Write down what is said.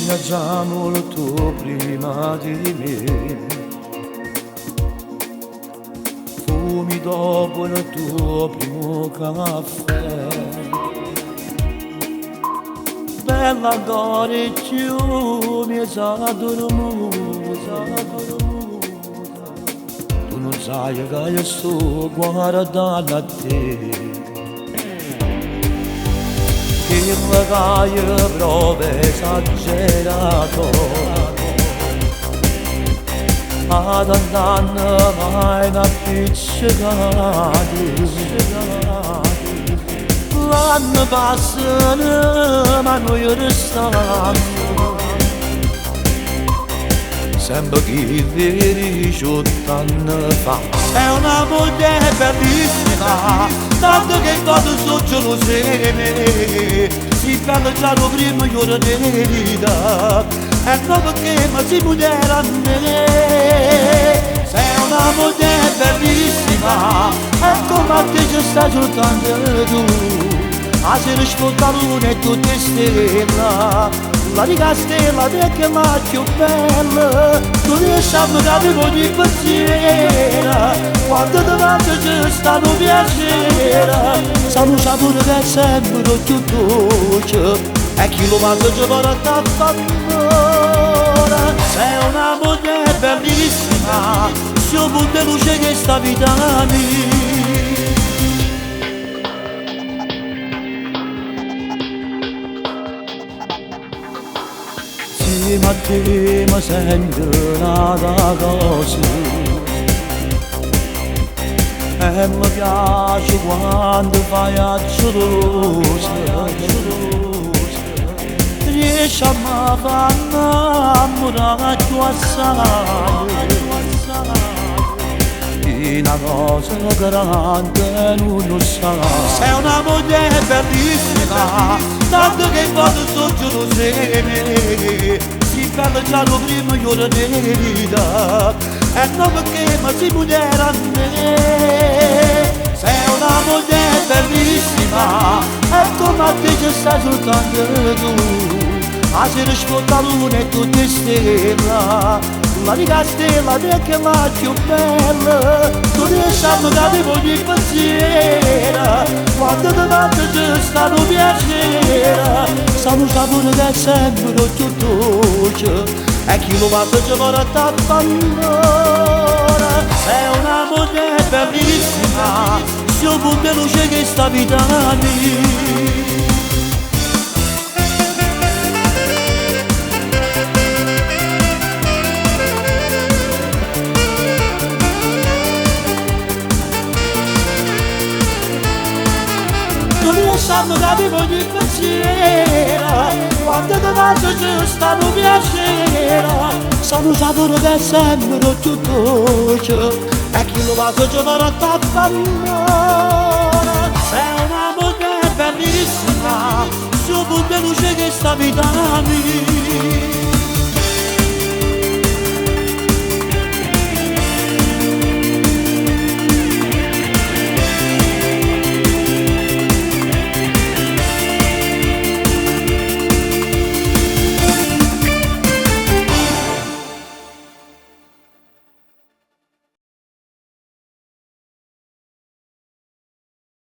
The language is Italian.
sveglia già molto prima di me. Fumi dopo il tuo primo caffè. Bella dolce, già dormuta. Tu non sai che io sto guardando a te. Che magari prove esagerato ad andare mai da appiccicati. L'anno passa ma noi restiamo sempre che vedi 8 anni fa. È una moglie bellissima, tanto che cose sono gelose. Si bella già lo primo giorno di vita, e non perché mi si pudiera a me. Sei una moglie bellissima, e come a te ci stai soltanto tu. A se risposta luna e tutte stelle, la riga stella che la più bella. Tu riesci a vedere ogni pensiero, quando davanti ci sta un piacere. Sanno sapore che è sempre più dolce, e chi lo mangia ci vorrà t'affannare. Sei una moglie bellissima, se io punto luce che sta vita mia. Ma te mi sento una cosa, e mi piace quando fai acciolosa. Riesci a mi far innamorare più assai. Una cosa grande non lo sa. Sei una moglie bellissima, tanto che quando sono gelose. Si bella già lo primo giorno di vita, e non perché mi si pudiera a me. Sei una moglie bellissima, e come a te ci stai soltanto tu. A se risposta luna e tutte stelle, la riga stella che la più bella. Tu riesci a vedere ogni pensiero, quando davanti ci sta un piacere. Sanno sapore che è sempre più dolce, e chi lo mangia ci vorrà t'affannare. Sei una moglie bellissima, se io punto luce che sta vita mia. Sanno che ogni pensiero, quando davanti ci sta un piacere. Sanno sapore che è sempre più dolce, e chi lo mangia ci vorrà t'affannare. Sei una moglie bellissima, su punto luce che sta vita mia.